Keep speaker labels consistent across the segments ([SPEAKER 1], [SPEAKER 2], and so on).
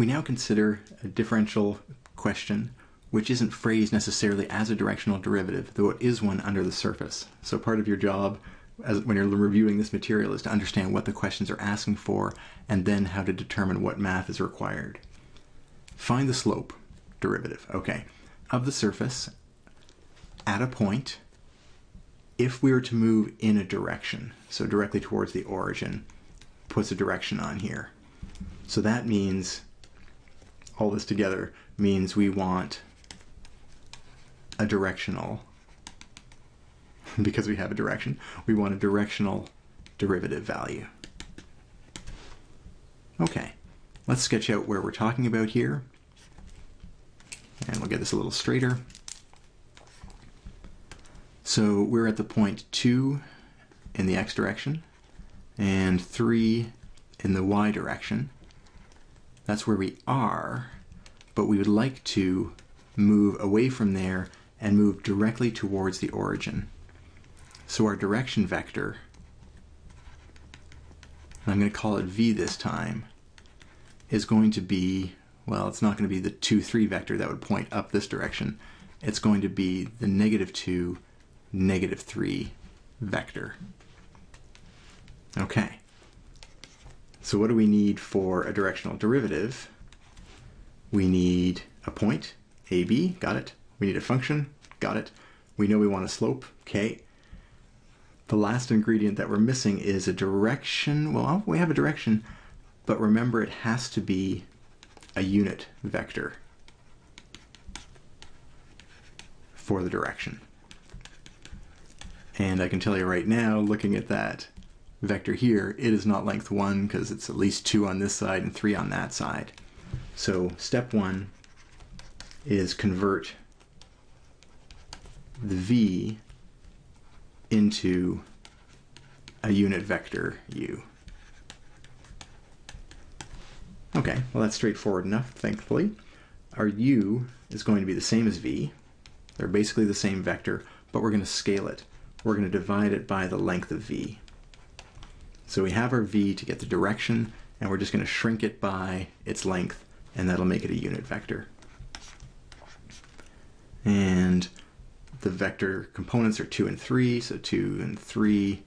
[SPEAKER 1] We now consider a differential question which isn't phrased necessarily as a directional derivative, though it is one under the surface. So part of your job when you're reviewing this material is to understand what the questions are asking for and then how to determine what math is required. Find the slope derivative, okay, of the surface at a point if we were to move in a direction, so directly towards the origin, puts a direction on here. So that means, all this together means we want a directional, because we have a direction, we want a directional derivative value. Okay, let's sketch out where we're talking about here, and we'll get this a little straighter. So we're at the point 2 in the x direction and 3 in the y direction. That's where we are, but we would like to move away from there and move directly towards the origin. So our direction vector, I'm going to call it v this time, is going to be, well, it's not going to be the 2, 3 vector that would point up this direction. It's going to be the -2, -3 vector. Okay. So what do we need for a directional derivative? We need a point, AB, got it. We need a function, got it. We know we want a slope, K. The last ingredient that we're missing is a direction. Well, we have a direction, but remember it has to be a unit vector for the direction. And I can tell you right now, looking at that vector here, it is not length 1 because it's at least 2 on this side and 3 on that side. So step 1 is convert the v into a unit vector u. Okay, well that's straightforward enough, thankfully. Our u is going to be the same as v. They're basically the same vector, but we're going to scale it. We're going to divide it by the length of v. So we have our v to get the direction, and we're just going to shrink it by its length, and that'll make it a unit vector. And the vector components are 2 and 3, so 2 and 3,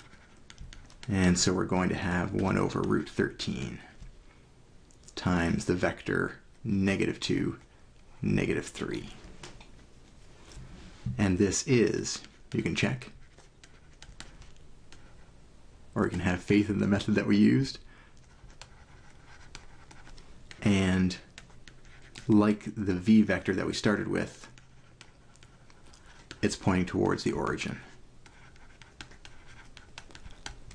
[SPEAKER 1] and so we're going to have 1 over root 13 times the vector -2, -3. And this is, you can check, or you can have faith in the method that we used. And like the v vector that we started with, it's pointing towards the origin.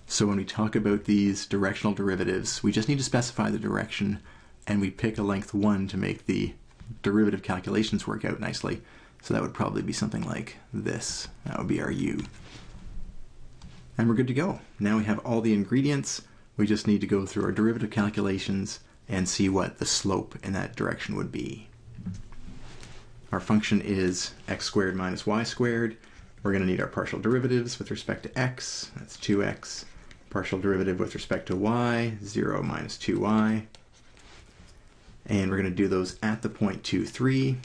[SPEAKER 1] So when we talk about these directional derivatives, we just need to specify the direction, and we pick a length 1 to make the derivative calculations work out nicely. So that would probably be something like this. That would be our u. And we're good to go. Now we have all the ingredients. We just need to go through our derivative calculations and see what the slope in that direction would be. Our function is x squared minus y squared. We're going to need our partial derivatives with respect to x. That's 2x. Partial derivative with respect to y, 0 minus 2y. And we're going to do those at the point 2, 3.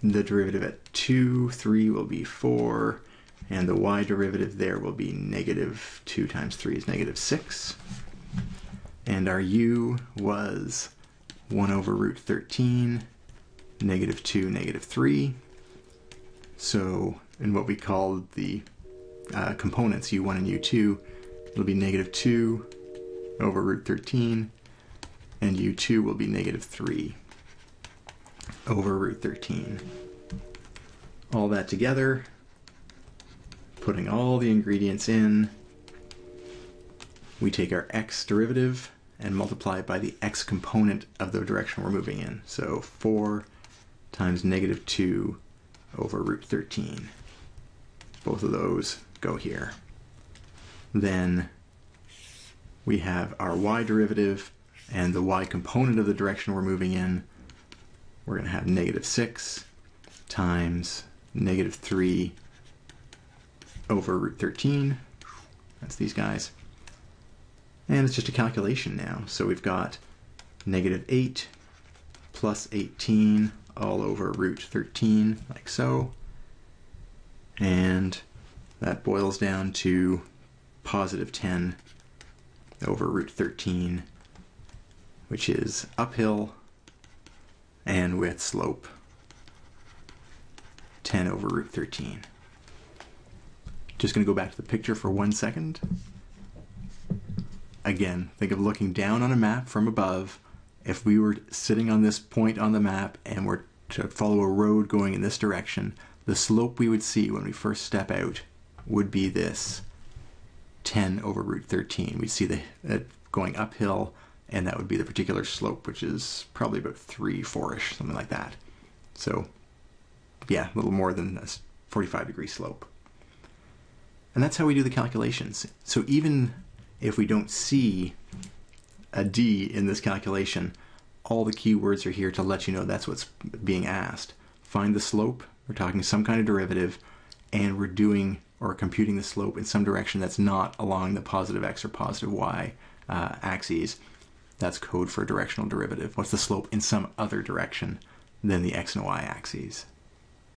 [SPEAKER 1] The derivative at 2, 3 will be 4. And the y derivative there will be -2 times 3 is -6. And our u was 1 over root 13, -2, -3. So in what we call the components, u1 and u2, it'll be -2 over root 13, and u2 will be -3 over root 13. All that together, putting all the ingredients in, we take our x derivative and multiply it by the x component of the direction we're moving in. So 4 times -2 over root 13. Both of those go here. Then we have our y derivative and the y component of the direction we're moving in. We're going to have -6 times -3 over root 13. That's these guys. And it's just a calculation now. So we've got -8 plus 18 all over root 13, like so. And that boils down to positive 10 over root 13, which is uphill and with slope 10 over root 13. Just going to go back to the picture for 1 second. Again, think of looking down on a map from above. If we were sitting on this point on the map and were to follow a road going in this direction, the slope we would see when we first step out would be this 10 over root 13. We'd see it going uphill, and that would be the particular slope, which is probably about 3-4-ish, something like that. So yeah, a little more than a 45-degree slope. And that's how we do the calculations. So even if we don't see a D in this calculation, all the keywords are here to let you know that's what's being asked. Find the slope, we're talking some kind of derivative, and we're doing or computing the slope in some direction that's not along the positive x or positive y axes. That's code for a directional derivative. What's the slope in some other direction than the x and y axes?